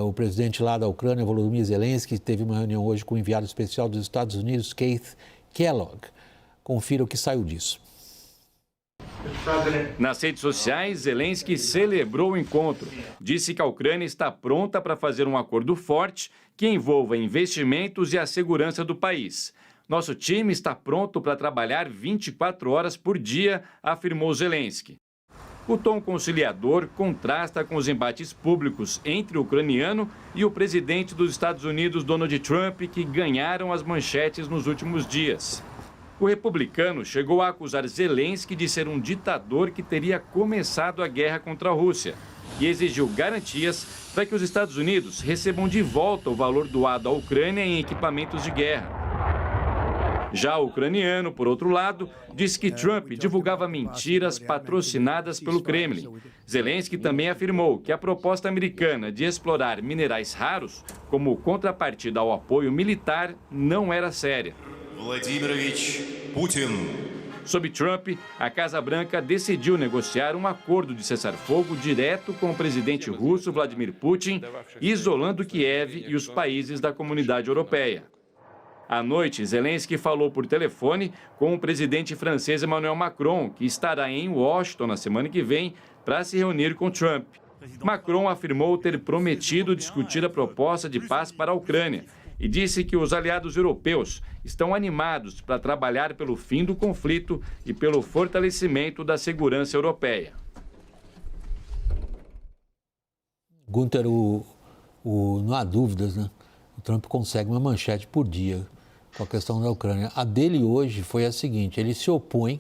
O presidente lá da Ucrânia, Volodymyr Zelensky, teve uma reunião hoje com o enviado especial dos Estados Unidos, Keith Kellogg. Confira o que saiu disso. Nas redes sociais, Zelensky celebrou o encontro. Disse que a Ucrânia está pronta para fazer um acordo forte que envolva investimentos e a segurança do país. Nosso time está pronto para trabalhar 24 horas por dia, afirmou Zelensky. O tom conciliador contrasta com os embates públicos entre o ucraniano e o presidente dos Estados Unidos, Donald Trump, que ganharam as manchetes nos últimos dias. O republicano chegou a acusar Zelensky de ser um ditador que teria começado a guerra contra a Rússia e exigiu garantias para que os Estados Unidos recebam de volta o valor doado à Ucrânia em equipamentos de guerra. Já o ucraniano, por outro lado, disse que Trump divulgava mentiras patrocinadas pelo Kremlin. Zelensky também afirmou que a proposta americana de explorar minerais raros como contrapartida ao apoio militar não era séria. Vladimirovich Putin. Sob Trump, a Casa Branca decidiu negociar um acordo de cessar-fogo direto com o presidente russo Vladimir Putin, isolando Kiev e os países da comunidade europeia. À noite, Zelensky falou por telefone com o presidente francês Emmanuel Macron, que estará em Washington na semana que vem para se reunir com Trump. Macron afirmou ter prometido discutir a proposta de paz para a Ucrânia e disse que os aliados europeus estão animados para trabalhar pelo fim do conflito e pelo fortalecimento da segurança europeia. Gunther, não há dúvidas, né? O Trump consegue uma manchete por dia com a questão da Ucrânia. A dele hoje foi a seguinte: ele se opõe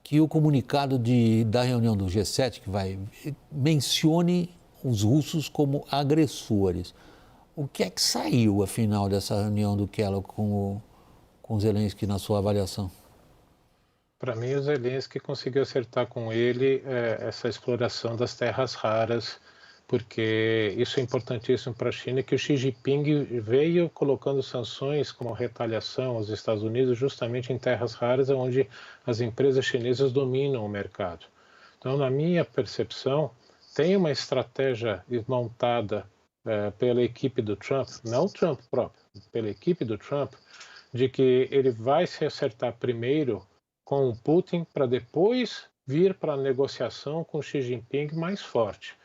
que o comunicado da reunião do G7 mencione os russos como agressores. O que é que saiu, afinal, dessa reunião do Kellogg com Zelensky, na sua avaliação? Para mim, o Zelensky conseguiu acertar com ele essa exploração das terras raras, porque isso é importantíssimo para a China, que o Xi Jinping veio colocando sanções como retaliação aos Estados Unidos justamente em terras raras, onde as empresas chinesas dominam o mercado. Então, na minha percepção, tem uma estratégia montada pela equipe do Trump, não o Trump próprio, pela equipe do Trump, de que ele vai se acertar primeiro com o Putin para depois vir para a negociação com o Xi Jinping mais forte,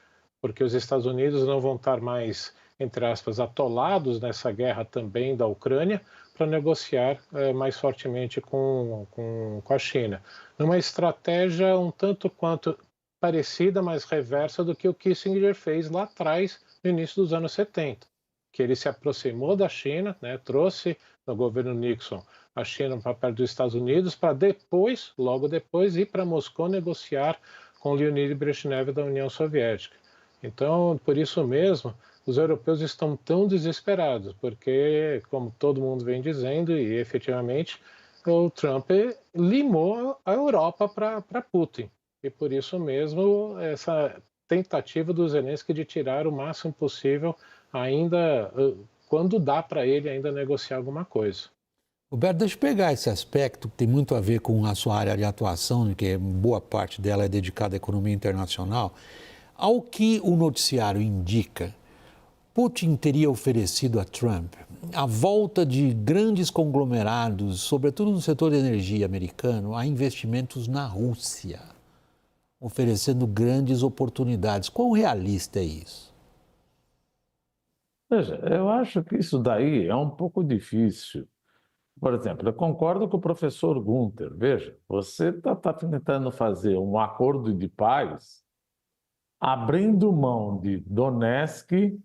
porque os Estados Unidos não vão estar mais, entre aspas, atolados nessa guerra também da Ucrânia para negociar mais fortemente com a China. Numa estratégia um tanto quanto parecida, mas reversa do que o Kissinger fez lá atrás, no início dos anos 70, que ele se aproximou da China, né, trouxe no governo Nixon a China para perto dos Estados Unidos, para depois, logo depois, ir para Moscou negociar com Leonid Brezhnev da União Soviética. Então, por isso mesmo, os europeus estão tão desesperados, porque, como todo mundo vem dizendo, e efetivamente, o Trump limou a Europa para Putin. E por isso mesmo, essa tentativa do Zelensky de tirar o máximo possível, ainda quando dá para ele ainda negociar alguma coisa. Roberto, deixa eu pegar esse aspecto que tem muito a ver com a sua área de atuação, que boa parte dela é dedicada à economia internacional. Ao que o noticiário indica, Putin teria oferecido a Trump a volta de grandes conglomerados, sobretudo no setor de energia americano, a investimentos na Rússia, oferecendo grandes oportunidades. Quão realista é isso? Veja, eu acho que isso daí é um pouco difícil. Por exemplo, eu concordo com o professor Gunther. Veja, você está tentando fazer um acordo de paz abrindo mão de Donetsk,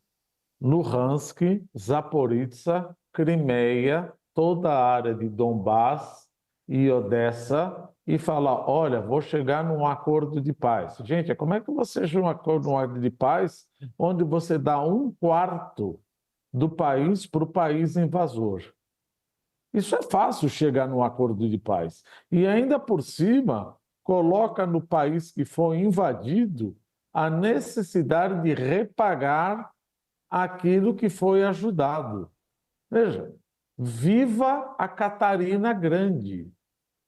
Luhansk, Zaporizhzhia, Crimeia, toda a área de Donbass e Odessa e falar, olha, vou chegar num acordo de paz. Gente, como é que você chega num acordo de paz onde você dá 1/4 do país para o país invasor? Isso é fácil chegar num acordo de paz. E ainda por cima, coloca no país que foi invadido a necessidade de repagar aquilo que foi ajudado. Veja, viva a Catarina Grande,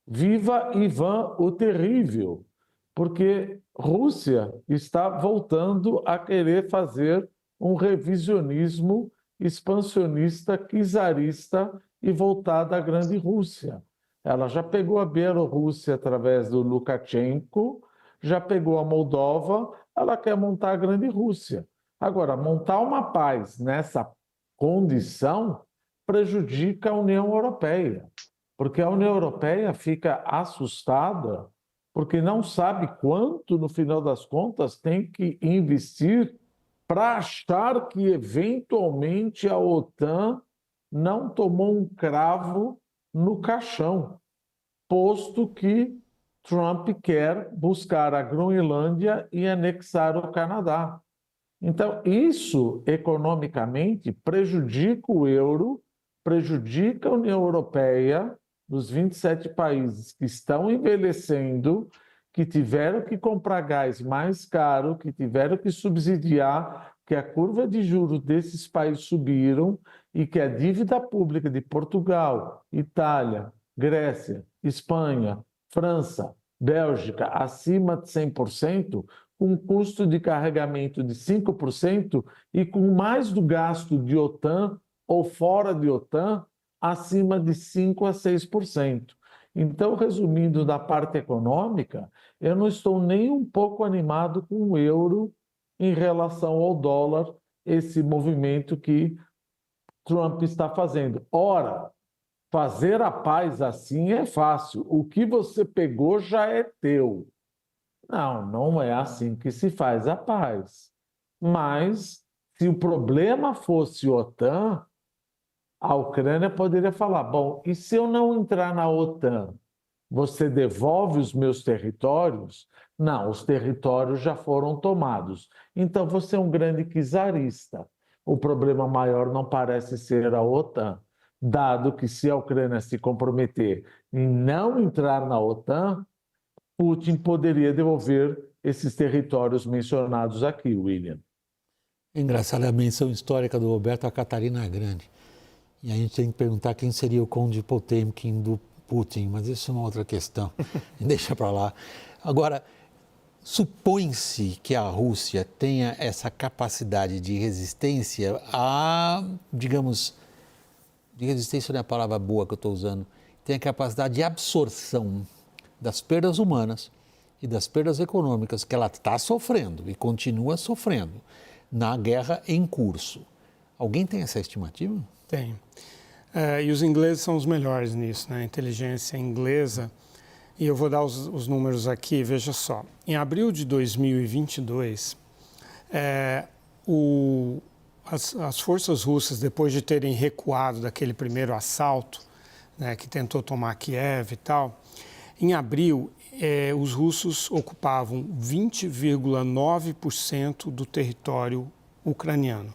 viva Ivan o Terrível, porque Rússia está voltando a querer fazer um revisionismo expansionista, czarista e voltada à grande Rússia. Ela já pegou a Bielorrússia através do Lukashenko, já pegou a Moldova, ela quer montar a grande Rússia. Agora, montar uma paz nessa condição prejudica a União Europeia, porque a União Europeia fica assustada porque não sabe quanto, no final das contas, tem que investir para achar que, eventualmente, a OTAN não tomou um cravo no caixão, posto que Trump quer buscar a Groenlândia e anexar o Canadá. Então, isso, economicamente, prejudica o euro, prejudica a União Europeia, dos 27 países que estão envelhecendo, que tiveram que comprar gás mais caro, que tiveram que subsidiar, que a curva de juros desses países subiram e que a dívida pública de Portugal, Itália, Grécia, Espanha, França, Bélgica, acima de 100%, com custo de carregamento de 5% e com mais do gasto de OTAN ou fora de OTAN, acima de 5% a 6%. Então, resumindo da parte econômica, eu não estou nem um pouco animado com o euro em relação ao dólar, esse movimento que Trump está fazendo. Ora, fazer a paz assim é fácil. O que você pegou já é teu. Não, não é assim que se faz a paz. Mas, se o problema fosse OTAN, a Ucrânia poderia falar, bom, e se eu não entrar na OTAN, você devolve os meus territórios? Não, os territórios já foram tomados. Então você é um grande czarista. O problema maior não parece ser a OTAN, dado que se a Ucrânia se comprometer em não entrar na OTAN, Putin poderia devolver esses territórios mencionados aqui, William. Engraçada a menção histórica do Roberto a Catarina Grande. E a gente tem que perguntar quem seria o conde Potemkin do Putin, mas isso é uma outra questão. Deixa para lá. Agora, supõe-se que a Rússia tenha essa capacidade de resistência a, digamos, de resistência não é a palavra boa que eu estou usando, tem a capacidade de absorção das perdas humanas e das perdas econômicas que ela está sofrendo e continua sofrendo na guerra em curso. Alguém tem essa estimativa? Tem. E os ingleses são os melhores nisso, né? A inteligência inglesa. E eu vou dar os números aqui, veja só. Em abril de 2022, as forças russas, depois de terem recuado daquele primeiro assalto, né, que tentou tomar Kiev e tal, em abril, os russos ocupavam 20,9% do território ucraniano.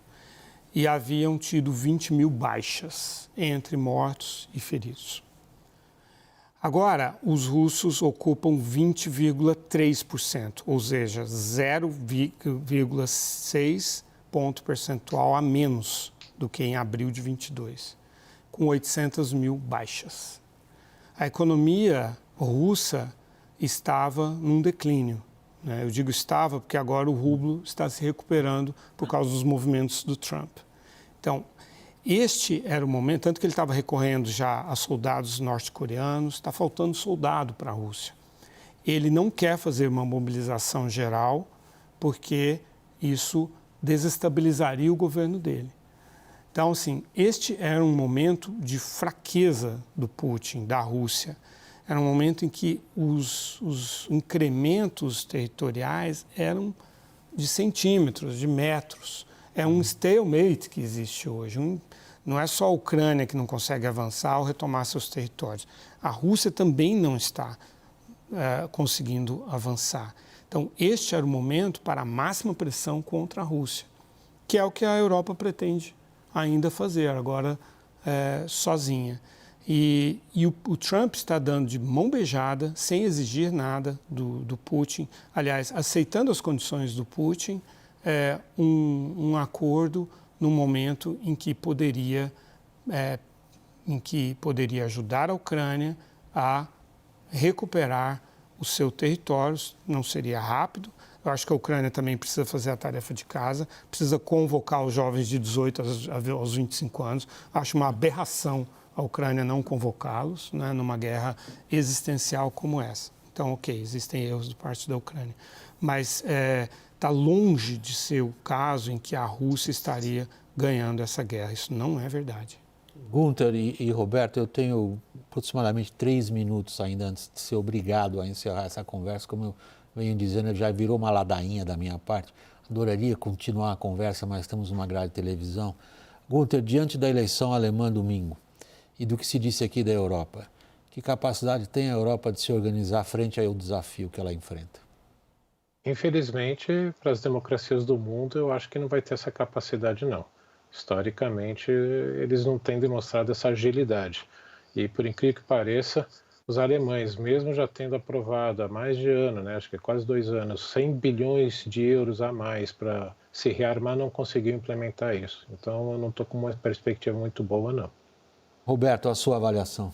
E haviam tido 20 mil baixas, entre mortos e feridos. Agora, os russos ocupam 20,3%, ou seja, 0,6 ponto percentual a menos do que em abril de 22, com 800 mil baixas. A economia russa estava num declínio. Eu digo estava porque agora o rublo está se recuperando por causa dos movimentos do Trump. Então, este era o momento, tanto que ele estava recorrendo já a soldados norte-coreanos, está faltando soldado para a Rússia. Ele não quer fazer uma mobilização geral porque isso desestabilizaria o governo dele. Então, assim, este era um momento de fraqueza do Putin, da Rússia. Era um momento em que os incrementos territoriais eram de centímetros, de metros. É um stalemate que existe hoje. Não é só a Ucrânia que não consegue avançar ou retomar seus territórios. A Rússia também não está conseguindo avançar. Então, este era o momento para a máxima pressão contra a Rússia, que é o que a Europa pretende ainda fazer, agora sozinha. E o Trump está dando de mão beijada, sem exigir nada do Putin, aliás, aceitando as condições do Putin, um acordo no momento em que poderia ajudar a Ucrânia a recuperar o seu território. Não seria rápido, Eu acho que a Ucrânia também precisa fazer a tarefa de casa, precisa convocar os jovens de 18 aos 25 anos. Acho uma aberração a Ucrânia não convocá-los, né, numa guerra existencial como essa. Então, ok, existem erros de parte da Ucrânia, mas está longe de ser o caso em que a Rússia estaria ganhando essa guerra. Isso não é verdade. Gunther e Roberto, eu tenho aproximadamente 3 minutos ainda antes de ser obrigado a encerrar essa conversa. Como eu venho dizendo, já virou uma ladainha da minha parte. Adoraria continuar a conversa, mas estamos numa grade de televisão. Gunther, diante da eleição alemã domingo e do que se disse aqui da Europa, que capacidade tem a Europa de se organizar frente ao desafio que ela enfrenta? Infelizmente, para as democracias do mundo, eu acho que não vai ter essa capacidade, não. Historicamente, eles não têm demonstrado essa agilidade. E, por incrível que pareça, os alemães, mesmo já tendo aprovado há mais de ano, né, acho que quase 2 anos, 100 bilhões de euros a mais para se rearmar, não conseguiu implementar isso. Então, eu não estou com uma perspectiva muito boa, não. Roberto, a sua avaliação?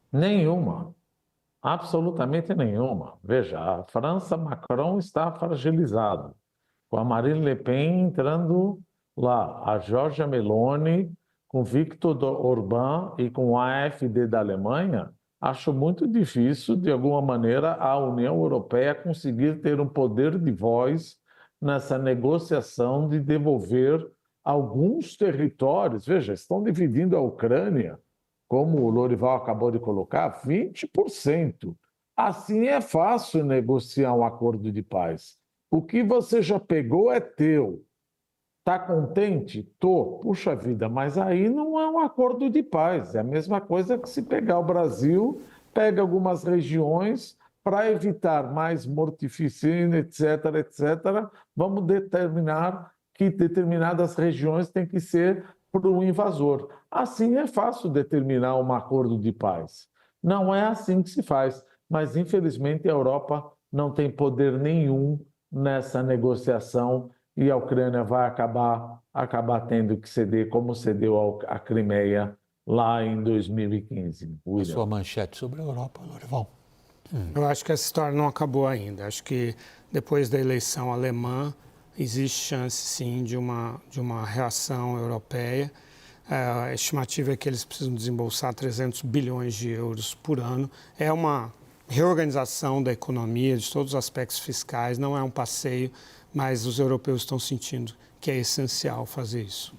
Nenhuma. Absolutamente nenhuma. Veja, a França, Macron está fragilizado, com a Marine Le Pen entrando lá, a Giorgia Meloni, com Viktor Orbán e com a AfD da Alemanha. Acho muito difícil, de alguma maneira, a União Europeia conseguir ter um poder de voz nessa negociação de devolver alguns territórios. Veja, estão dividindo a Ucrânia, como o Lorival acabou de colocar, 20%. Assim é fácil negociar um acordo de paz. O que você já pegou é teu. Está contente? Tô. Puxa vida, mas aí não é um acordo de paz. É a mesma coisa que se pegar o Brasil, pega algumas regiões para evitar mais mortificina, etc., etc., vamos determinar que determinadas regiões têm que ser para o invasor. Assim é fácil determinar um acordo de paz. Não é assim que se faz, mas infelizmente a Europa não tem poder nenhum nessa negociação e a Ucrânia vai acabar tendo que ceder, como cedeu a Crimeia lá em 2015. A sua manchete sobre a Europa, Lorival. Eu acho que essa história não acabou ainda. Acho que depois da eleição alemã existe chance, sim, de uma reação europeia. A estimativa é que eles precisam desembolsar 300 bilhões de euros por ano. É uma reorganização da economia, de todos os aspectos fiscais, não é um passeio, mas os europeus estão sentindo que é essencial fazer isso.